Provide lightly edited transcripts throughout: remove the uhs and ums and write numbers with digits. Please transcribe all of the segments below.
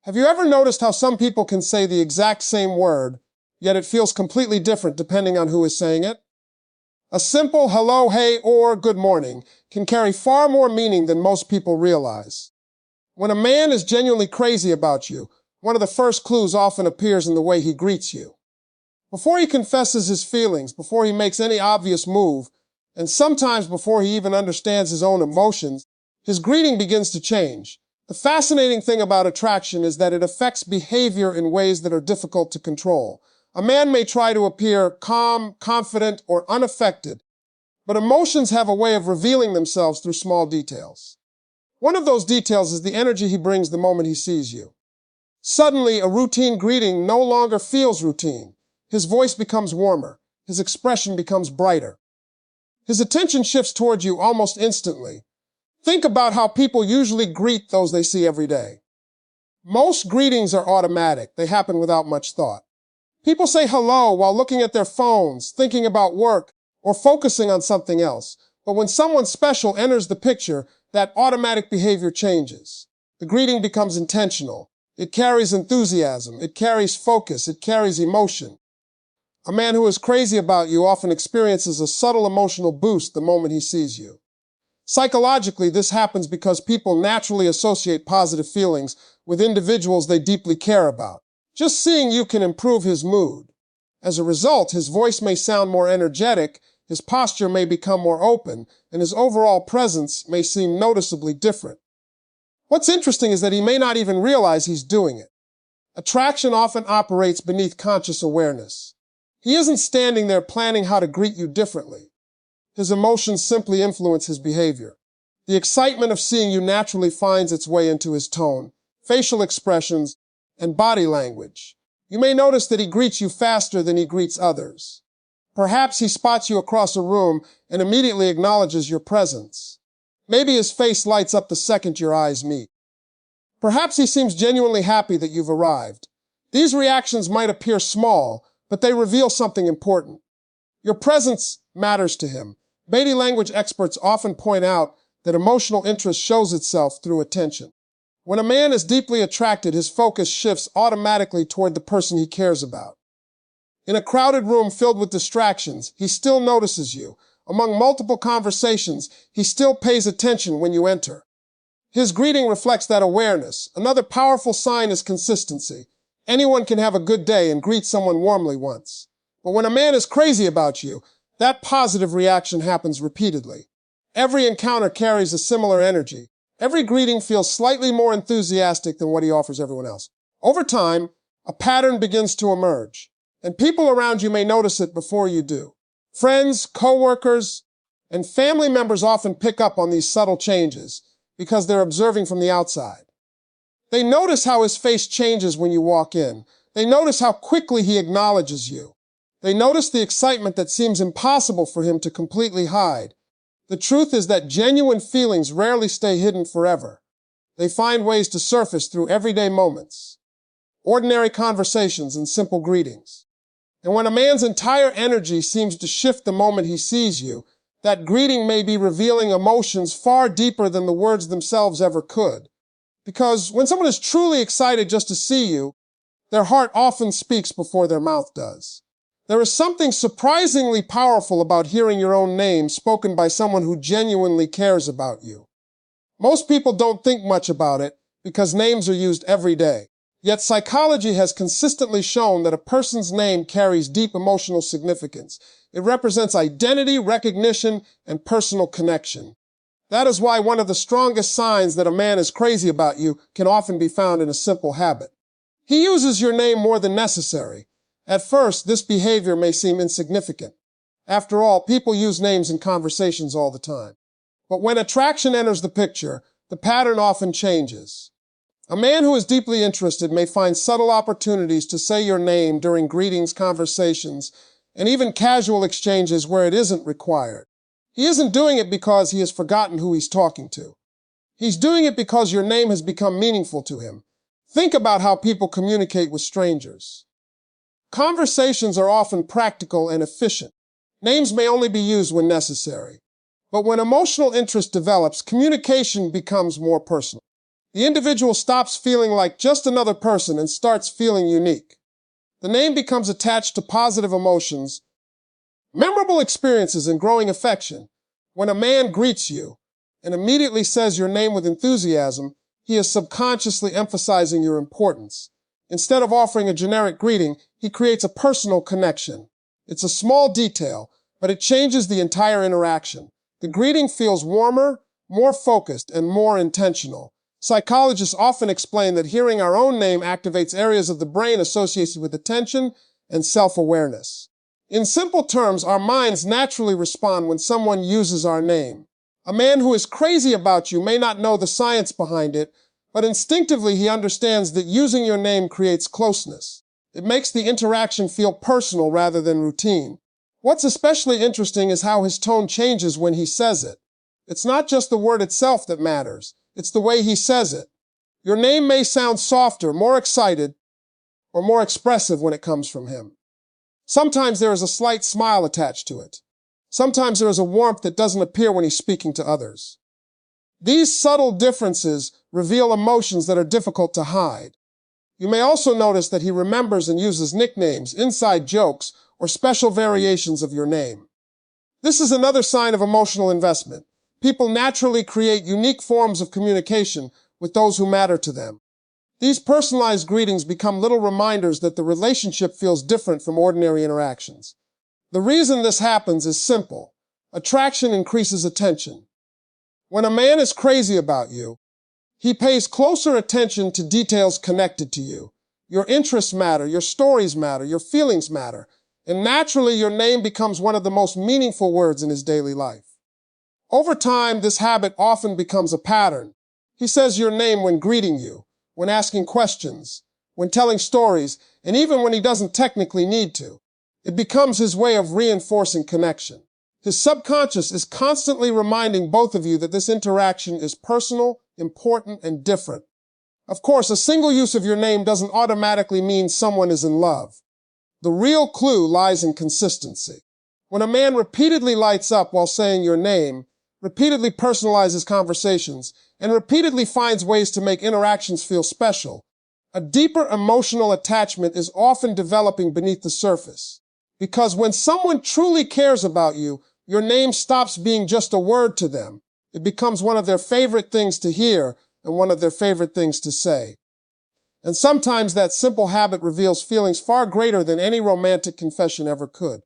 Have you ever noticed how some people can say the exact same word, yet it feels completely different depending on who is saying it? A simple hello, hey, or good morning can carry far more meaning than most people realize. When a man is genuinely crazy about you, one of the first clues often appears in the way he greets you. Before he confesses his feelings, before he makes any obvious move, and sometimes before he even understands his own emotions, his greeting begins to change. The fascinating thing about attraction is that it affects behavior in ways that are difficult to control. A man may try to appear calm, confident, or unaffected, but emotions have a way of revealing themselves through small details. One of those details is the energy he brings the moment he sees you. Suddenly, a routine greeting no longer feels routine. His voice becomes warmer. His expression becomes brighter. His attention shifts towards you almost instantly. Think about how people usually greet those they see every day. Most greetings are automatic. They happen without much thought. People say hello while looking at their phones, thinking about work, or focusing on something else. But when someone special enters the picture, that automatic behavior changes. The greeting becomes intentional. It carries enthusiasm. It carries focus. It carries emotion. A man who is crazy about you often experiences a subtle emotional boost the moment he sees you. Psychologically, this happens because people naturally associate positive feelings with individuals they deeply care about. Just seeing you can improve his mood. As a result, his voice may sound more energetic, his posture may become more open, and his overall presence may seem noticeably different. What's interesting is that he may not even realize he's doing it. Attraction often operates beneath conscious awareness. He isn't standing there planning how to greet you differently. His emotions simply influence his behavior. The excitement of seeing you naturally finds its way into his tone, facial expressions, and body language. You may notice that he greets you faster than he greets others. Perhaps he spots you across a room and immediately acknowledges your presence. Maybe his face lights up the second your eyes meet. Perhaps he seems genuinely happy that you've arrived. These reactions might appear small, but they reveal something important. Your presence matters to him. Body language experts often point out that emotional interest shows itself through attention. When a man is deeply attracted, his focus shifts automatically toward the person he cares about. In a crowded room filled with distractions, he still notices you. Among multiple conversations, he still pays attention when you enter. His greeting reflects that awareness. Another powerful sign is consistency. Anyone can have a good day and greet someone warmly once. But when a man is crazy about you, that positive reaction happens repeatedly. Every encounter carries a similar energy. Every greeting feels slightly more enthusiastic than what he offers everyone else. Over time, a pattern begins to emerge, and people around you may notice it before you do. Friends, coworkers, and family members often pick up on these subtle changes because they're observing from the outside. They notice how his face changes when you walk in. They notice how quickly he acknowledges you. They notice the excitement that seems impossible for him to completely hide. The truth is that genuine feelings rarely stay hidden forever. They find ways to surface through everyday moments, ordinary conversations, and simple greetings. And when a man's entire energy seems to shift the moment he sees you, that greeting may be revealing emotions far deeper than the words themselves ever could. Because when someone is truly excited just to see you, their heart often speaks before their mouth does. There is something surprisingly powerful about hearing your own name spoken by someone who genuinely cares about you. Most people don't think much about it because names are used every day. Yet psychology has consistently shown that a person's name carries deep emotional significance. It represents identity, recognition, and personal connection. That is why one of the strongest signs that a man is crazy about you can often be found in a simple habit. He uses your name more than necessary. At first, this behavior may seem insignificant. After all, people use names in conversations all the time. But when attraction enters the picture, the pattern often changes. A man who is deeply interested may find subtle opportunities to say your name during greetings, conversations, and even casual exchanges where it isn't required. He isn't doing it because he has forgotten who he's talking to. He's doing it because your name has become meaningful to him. Think about how people communicate with strangers. Conversations are often practical and efficient. Names may only be used when necessary. But when emotional interest develops, communication becomes more personal. The individual stops feeling like just another person and starts feeling unique. The name becomes attached to positive emotions, memorable experiences, and growing affection. When a man greets you and immediately says your name with enthusiasm, he is subconsciously emphasizing your importance. Instead of offering a generic greeting, he creates a personal connection. It's a small detail, but it changes the entire interaction. The greeting feels warmer, more focused, and more intentional. Psychologists often explain that hearing our own name activates areas of the brain associated with attention and self-awareness. In simple terms, our minds naturally respond when someone uses our name. A man who is crazy about you may not know the science behind it, but instinctively he understands that using your name creates closeness. It makes the interaction feel personal rather than routine. What's especially interesting is how his tone changes when he says it. It's not just the word itself that matters, it's the way he says it. Your name may sound softer, more excited, or more expressive when it comes from him. Sometimes there is a slight smile attached to it. Sometimes there is a warmth that doesn't appear when he's speaking to others. These subtle differences reveal emotions that are difficult to hide. You may also notice that he remembers and uses nicknames, inside jokes, or special variations of your name. This is another sign of emotional investment. People naturally create unique forms of communication with those who matter to them. These personalized greetings become little reminders that the relationship feels different from ordinary interactions. The reason this happens is simple. Attraction increases attention. When a man is crazy about you, he pays closer attention to details connected to you. Your interests matter, your stories matter, your feelings matter, and naturally your name becomes one of the most meaningful words in his daily life. Over time, this habit often becomes a pattern. He says your name when greeting you, when asking questions, when telling stories, and even when he doesn't technically need to. It becomes his way of reinforcing connection. His subconscious is constantly reminding both of you that this interaction is personal, important, and different. Of course, a single use of your name doesn't automatically mean someone is in love. The real clue lies in consistency. When a man repeatedly lights up while saying your name, repeatedly personalizes conversations, and repeatedly finds ways to make interactions feel special, a deeper emotional attachment is often developing beneath the surface. Because when someone truly cares about you, your name stops being just a word to them. It becomes one of their favorite things to hear and one of their favorite things to say. And sometimes that simple habit reveals feelings far greater than any romantic confession ever could.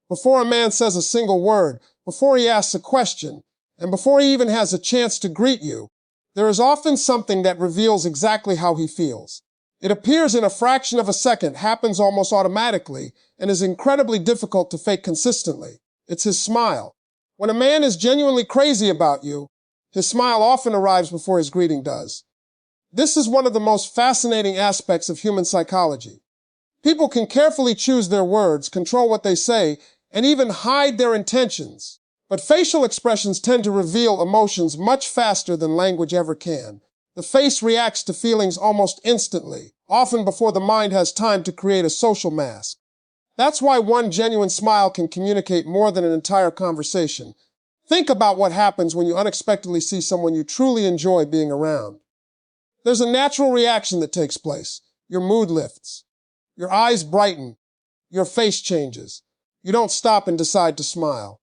Before a man says a single word, before he asks a question, and before he even has a chance to greet you, there is often something that reveals exactly how he feels. It appears in a fraction of a second, happens almost automatically, and is incredibly difficult to fake consistently. It's his smile. When a man is genuinely crazy about you, his smile often arrives before his greeting does. This is one of the most fascinating aspects of human psychology. People can carefully choose their words, control what they say, and even hide their intentions. But facial expressions tend to reveal emotions much faster than language ever can. The face reacts to feelings almost instantly, often before the mind has time to create a social mask. That's why one genuine smile can communicate more than an entire conversation. Think about what happens when you unexpectedly see someone you truly enjoy being around. There's a natural reaction that takes place. Your mood lifts. Your eyes brighten. Your face changes. You don't stop and decide to smile.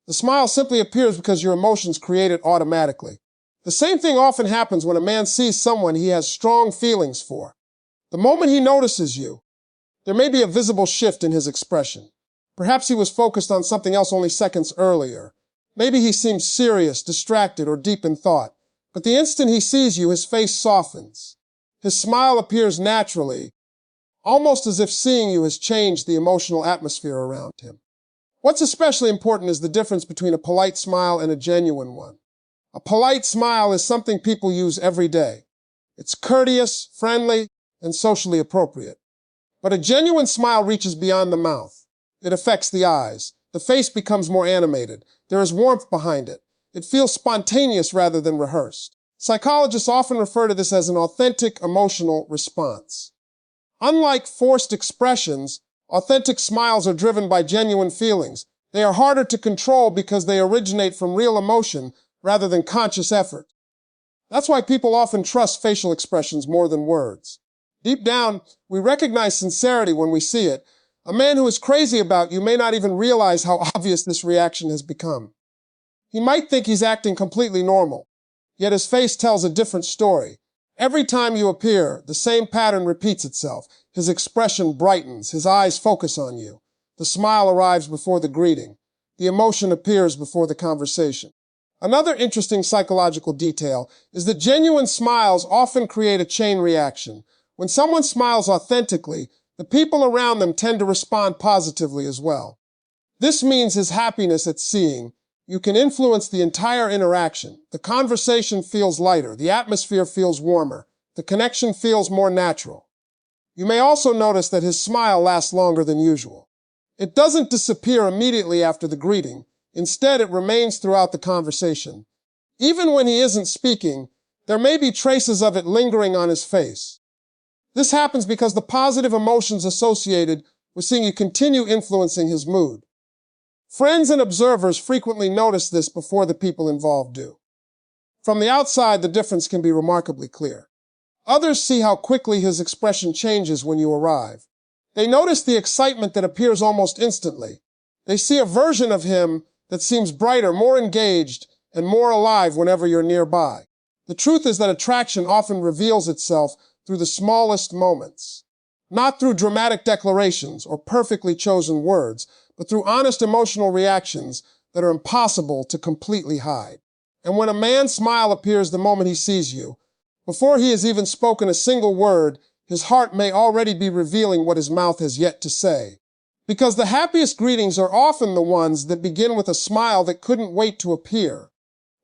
The smile simply appears because your emotions create it automatically. The same thing often happens when a man sees someone he has strong feelings for. The moment he notices you, there may be a visible shift in his expression. Perhaps he was focused on something else only seconds earlier. Maybe he seems serious, distracted, or deep in thought. But the instant he sees you, his face softens. His smile appears naturally, almost as if seeing you has changed the emotional atmosphere around him. What's especially important is the difference between a polite smile and a genuine one. A polite smile is something people use every day. It's courteous, friendly, and socially appropriate. But a genuine smile reaches beyond the mouth. It affects the eyes. The face becomes more animated. There is warmth behind it. It feels spontaneous rather than rehearsed. Psychologists often refer to this as an authentic emotional response. Unlike forced expressions, authentic smiles are driven by genuine feelings. They are harder to control because they originate from real emotion rather than conscious effort. That's why people often trust facial expressions more than words. Deep down, we recognize sincerity when we see it. A man who is crazy about you may not even realize how obvious this reaction has become. He might think he's acting completely normal, yet his face tells a different story. Every time you appear, the same pattern repeats itself. His expression brightens, his eyes focus on you. The smile arrives before the greeting. The emotion appears before the conversation. Another interesting psychological detail is that genuine smiles often create a chain reaction. When someone smiles authentically, the people around them tend to respond positively as well. This means his happiness at seeing you can influence the entire interaction. The conversation feels lighter, the atmosphere feels warmer, the connection feels more natural. You may also notice that his smile lasts longer than usual. It doesn't disappear immediately after the greeting. Instead, it remains throughout the conversation. Even when he isn't speaking, there may be traces of it lingering on his face. This happens because the positive emotions associated with seeing you continue influencing his mood. Friends and observers frequently notice this before the people involved do. From the outside, the difference can be remarkably clear. Others see how quickly his expression changes when you arrive. They notice the excitement that appears almost instantly. They see a version of him that seems brighter, more engaged, and more alive whenever you're nearby. The truth is that attraction often reveals itself through the smallest moments, not through dramatic declarations or perfectly chosen words, but through honest emotional reactions that are impossible to completely hide. And when a man's smile appears the moment he sees you, before he has even spoken a single word, his heart may already be revealing what his mouth has yet to say. Because the happiest greetings are often the ones that begin with a smile that couldn't wait to appear.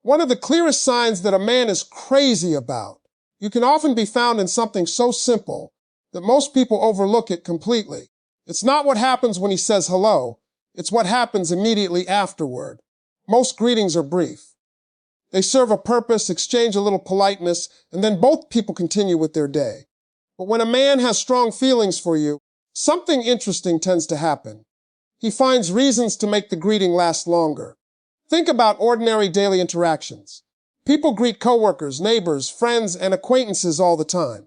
One of the clearest signs that a man is crazy about you can often be found in something so simple that most people overlook it completely. It's not what happens when he says hello, it's what happens immediately afterward. Most greetings are brief. They serve a purpose, exchange a little politeness, and then both people continue with their day. But when a man has strong feelings for you, something interesting tends to happen. He finds reasons to make the greeting last longer. Think about ordinary daily interactions. People greet coworkers, neighbors, friends, and acquaintances all the time.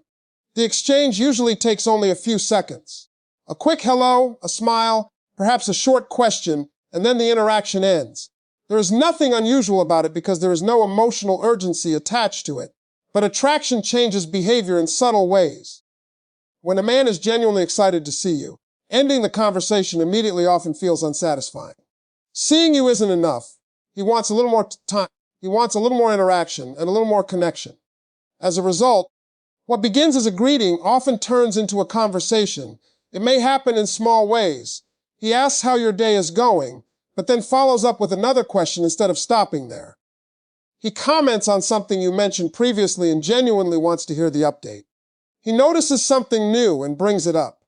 The exchange usually takes only a few seconds. A quick hello, a smile, perhaps a short question, and then the interaction ends. There is nothing unusual about it because there is no emotional urgency attached to it. But attraction changes behavior in subtle ways. When a man is genuinely excited to see you, ending the conversation immediately often feels unsatisfying. Seeing you isn't enough. He wants a little more time. He wants a little more interaction and a little more connection. As a result, what begins as a greeting often turns into a conversation. It may happen in small ways. He asks how your day is going, but then follows up with another question instead of stopping there. He comments on something you mentioned previously and genuinely wants to hear the update. He notices something new and brings it up.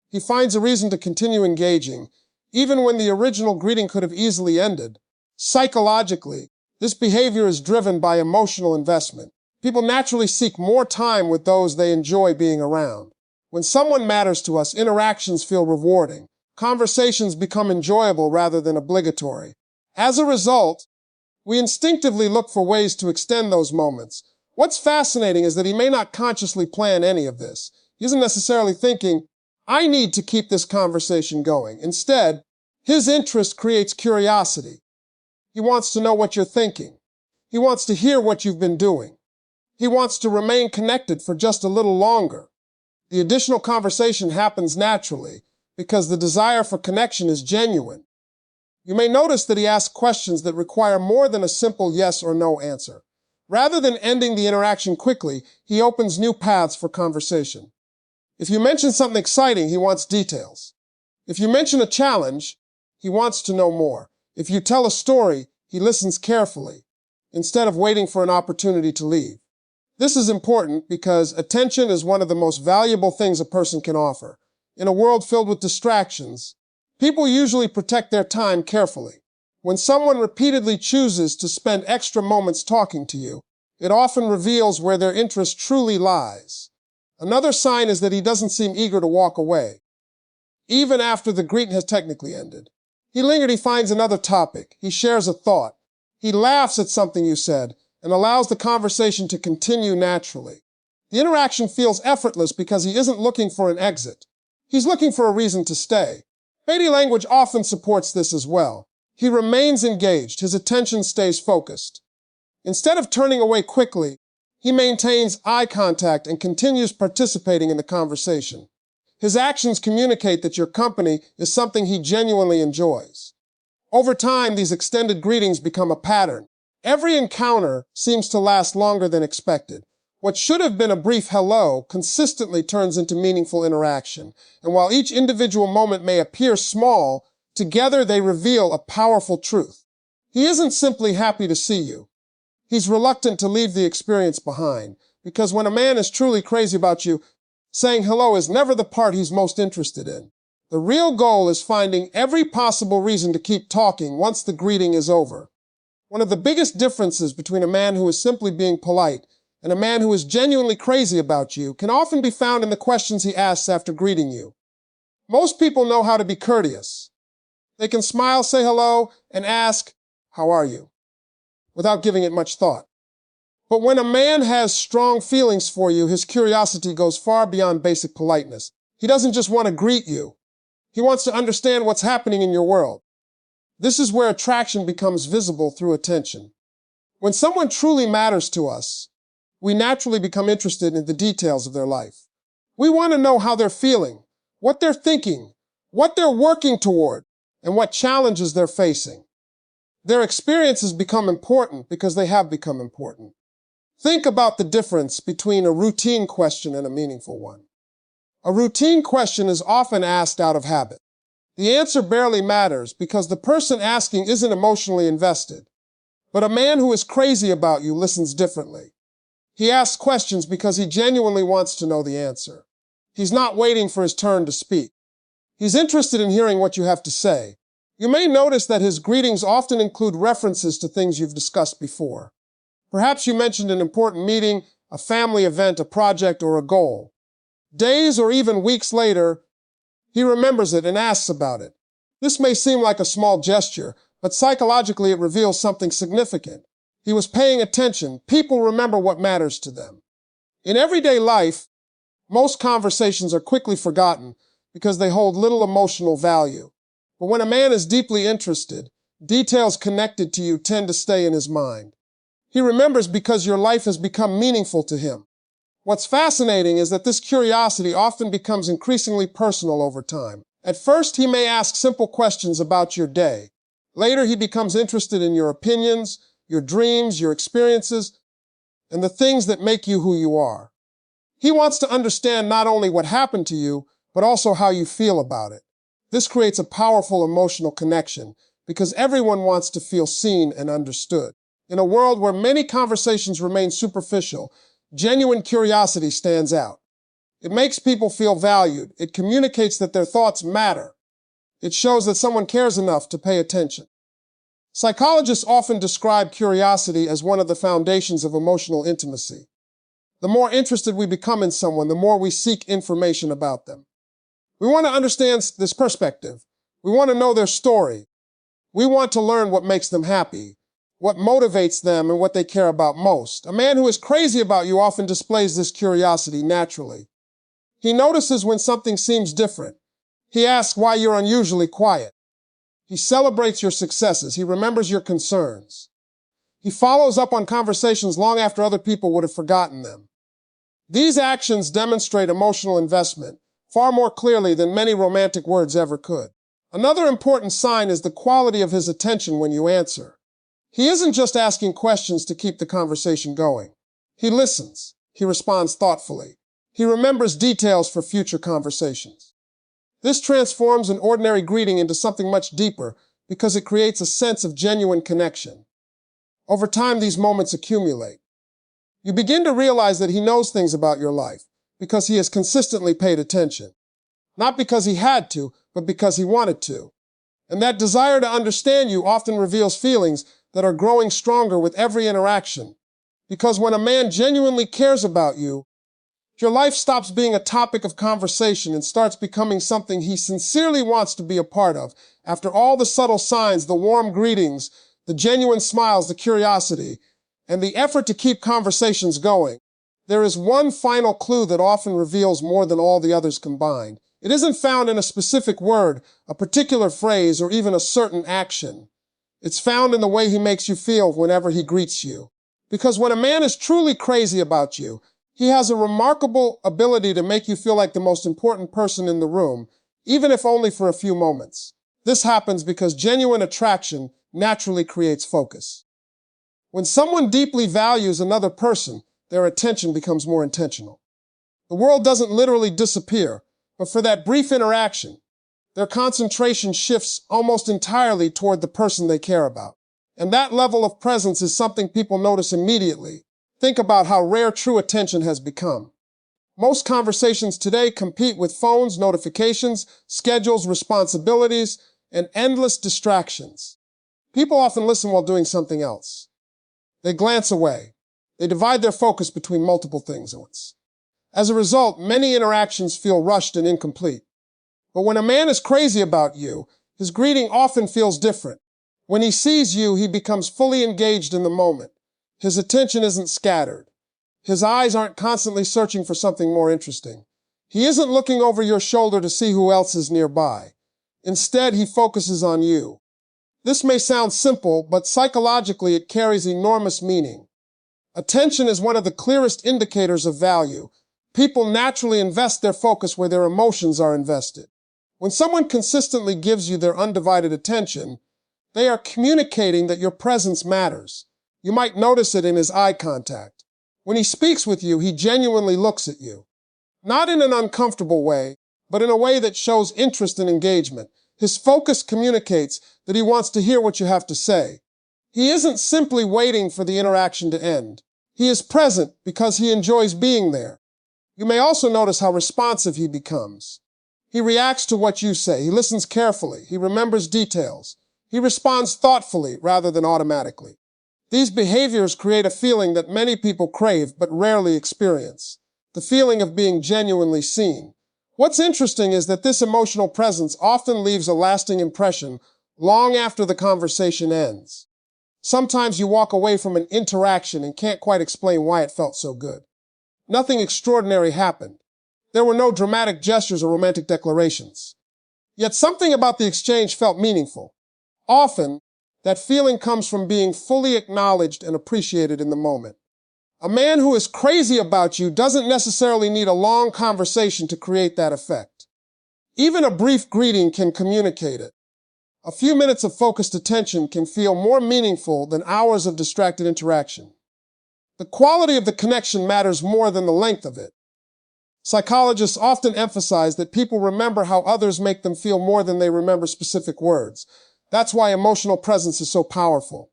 He finds a reason to continue engaging, even when the original greeting could have easily ended. Psychologically, this behavior is driven by emotional investment. People naturally seek more time with those they enjoy being around. When someone matters to us, interactions feel rewarding. Conversations become enjoyable rather than obligatory. As a result, we instinctively look for ways to extend those moments. What's fascinating is that he may not consciously plan any of this. He isn't necessarily thinking, I need to keep this conversation going. Instead, his interest creates curiosity. He wants to know what you're thinking. He wants to hear what you've been doing. He wants to remain connected for just a little longer. The additional conversation happens naturally because the desire for connection is genuine. You may notice that he asks questions that require more than a simple yes or no answer. Rather than ending the interaction quickly, he opens new paths for conversation. If you mention something exciting, he wants details. If you mention a challenge, he wants to know more. If you tell a story, he listens carefully, instead of waiting for an opportunity to leave. This is important because attention is one of the most valuable things a person can offer. In a world filled with distractions, people usually protect their time carefully. When someone repeatedly chooses to spend extra moments talking to you, it often reveals where their interest truly lies. Another sign is that he doesn't seem eager to walk away, even after the greeting has technically ended. He finds another topic. He shares a thought. He laughs at something you said, and allows the conversation to continue naturally. The interaction feels effortless because he isn't looking for an exit. He's looking for a reason to stay. Body language often supports this as well. He remains engaged. His attention stays focused. Instead of turning away quickly, he maintains eye contact and continues participating in the conversation. His actions communicate that your company is something he genuinely enjoys. Over time, these extended greetings become a pattern. Every encounter seems to last longer than expected. What should have been a brief hello consistently turns into meaningful interaction. And while each individual moment may appear small, together they reveal a powerful truth. He isn't simply happy to see you. He's reluctant to leave the experience behind, because when a man is truly crazy about you, saying hello is never the part he's most interested in. The real goal is finding every possible reason to keep talking once the greeting is over. One of the biggest differences between a man who is simply being polite and a man who is genuinely crazy about you can often be found in the questions he asks after greeting you. Most people know how to be courteous. They can smile, say hello, and ask, "How are you?" without giving it much thought. But when a man has strong feelings for you, his curiosity goes far beyond basic politeness. He doesn't just want to greet you. He wants to understand what's happening in your world. This is where attraction becomes visible through attention. When someone truly matters to us, we naturally become interested in the details of their life. We want to know how they're feeling, what they're thinking, what they're working toward, and what challenges they're facing. Their experiences become important because they have become important. Think about the difference between a routine question and a meaningful one. A routine question is often asked out of habit. The answer barely matters because the person asking isn't emotionally invested. But a man who is crazy about you listens differently. He asks questions because he genuinely wants to know the answer. He's not waiting for his turn to speak. He's interested in hearing what you have to say. You may notice that his greetings often include references to things you've discussed before. Perhaps you mentioned an important meeting, a family event, a project, or a goal. Days or even weeks later, he remembers it and asks about it. This may seem like a small gesture, but psychologically it reveals something significant. He was paying attention. People remember what matters to them. In everyday life, most conversations are quickly forgotten because they hold little emotional value. But when a man is deeply interested, details connected to you tend to stay in his mind. He remembers because your life has become meaningful to him. What's fascinating is that this curiosity often becomes increasingly personal over time. At first, he may ask simple questions about your day. Later, he becomes interested in your opinions, your dreams, your experiences, and the things that make you who you are. He wants to understand not only what happened to you, but also how you feel about it. This creates a powerful emotional connection because everyone wants to feel seen and understood. In a world where many conversations remain superficial, genuine curiosity stands out. It makes people feel valued. It communicates that their thoughts matter. It shows that someone cares enough to pay attention. Psychologists often describe curiosity as one of the foundations of emotional intimacy. The more interested we become in someone, the more we seek information about them. We want to understand this perspective. We want to know their story. We want to learn what makes them happy, what motivates them, and what they care about most. A man who is crazy about you often displays this curiosity naturally. He notices when something seems different. He asks why you're unusually quiet. He celebrates your successes. He remembers your concerns. He follows up on conversations long after other people would have forgotten them. These actions demonstrate emotional investment far more clearly than many romantic words ever could. Another important sign is the quality of his attention when you answer. He isn't just asking questions to keep the conversation going. He listens. He responds thoughtfully. He remembers details for future conversations. This transforms an ordinary greeting into something much deeper because it creates a sense of genuine connection. Over time, these moments accumulate. You begin to realize that he knows things about your life because he has consistently paid attention. Not because he had to, but because he wanted to. And that desire to understand you often reveals feelings that are growing stronger with every interaction. Because when a man genuinely cares about you, your life stops being a topic of conversation and starts becoming something he sincerely wants to be a part of. After all the subtle signs, the warm greetings, the genuine smiles, the curiosity, and the effort to keep conversations going, there is one final clue that often reveals more than all the others combined. It isn't found in a specific word, a particular phrase, or even a certain action. It's found in the way he makes you feel whenever he greets you. Because when a man is truly crazy about you, he has a remarkable ability to make you feel like the most important person in the room, even if only for a few moments. This happens because genuine attraction naturally creates focus. When someone deeply values another person, their attention becomes more intentional. The world doesn't literally disappear, but for that brief interaction, their concentration shifts almost entirely toward the person they care about. And that level of presence is something people notice immediately. Think about how rare true attention has become. Most conversations today compete with phones, notifications, schedules, responsibilities, and endless distractions. People often listen while doing something else. They glance away. They divide their focus between multiple things at once. As a result, many interactions feel rushed and incomplete. But when a man is crazy about you, his greeting often feels different. When he sees you, he becomes fully engaged in the moment. His attention isn't scattered. His eyes aren't constantly searching for something more interesting. He isn't looking over your shoulder to see who else is nearby. Instead, he focuses on you. This may sound simple, but psychologically it carries enormous meaning. Attention is one of the clearest indicators of value. People naturally invest their focus where their emotions are invested. When someone consistently gives you their undivided attention, they are communicating that your presence matters. You might notice it in his eye contact. When he speaks with you, he genuinely looks at you. Not in an uncomfortable way, but in a way that shows interest and engagement. His focus communicates that he wants to hear what you have to say. He isn't simply waiting for the interaction to end. He is present because he enjoys being there. You may also notice how responsive he becomes. He reacts to what you say. He listens carefully. He remembers details. He responds thoughtfully rather than automatically. These behaviors create a feeling that many people crave but rarely experience, the feeling of being genuinely seen. What's interesting is that this emotional presence often leaves a lasting impression long after the conversation ends. Sometimes you walk away from an interaction and can't quite explain why it felt so good. Nothing extraordinary happened. There were no dramatic gestures or romantic declarations. Yet something about the exchange felt meaningful. Often, that feeling comes from being fully acknowledged and appreciated in the moment. A man who is crazy about you doesn't necessarily need a long conversation to create that effect. Even a brief greeting can communicate it. A few minutes of focused attention can feel more meaningful than hours of distracted interaction. The quality of the connection matters more than the length of it. Psychologists often emphasize that people remember how others make them feel more than they remember specific words. That's why emotional presence is so powerful.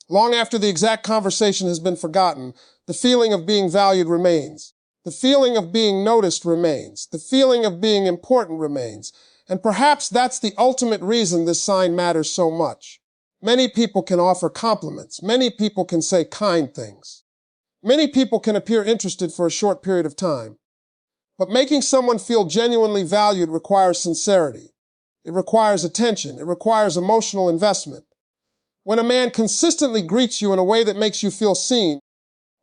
Long after the exact conversation has been forgotten, the feeling of being valued remains. The feeling of being noticed remains. The feeling of being important remains. And perhaps that's the ultimate reason this sign matters so much. Many people can offer compliments. Many people can say kind things. Many people can appear interested for a short period of time. But making someone feel genuinely valued requires sincerity. It requires attention. It requires emotional investment. When a man consistently greets you in a way that makes you feel seen,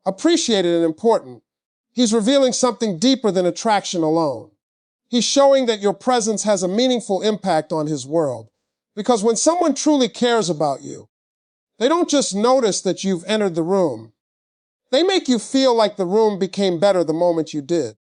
appreciated, and important, he's revealing something deeper than attraction alone. He's showing that your presence has a meaningful impact on his world. Because when someone truly cares about you, they don't just notice that you've entered the room. They make you feel like the room became better the moment you did.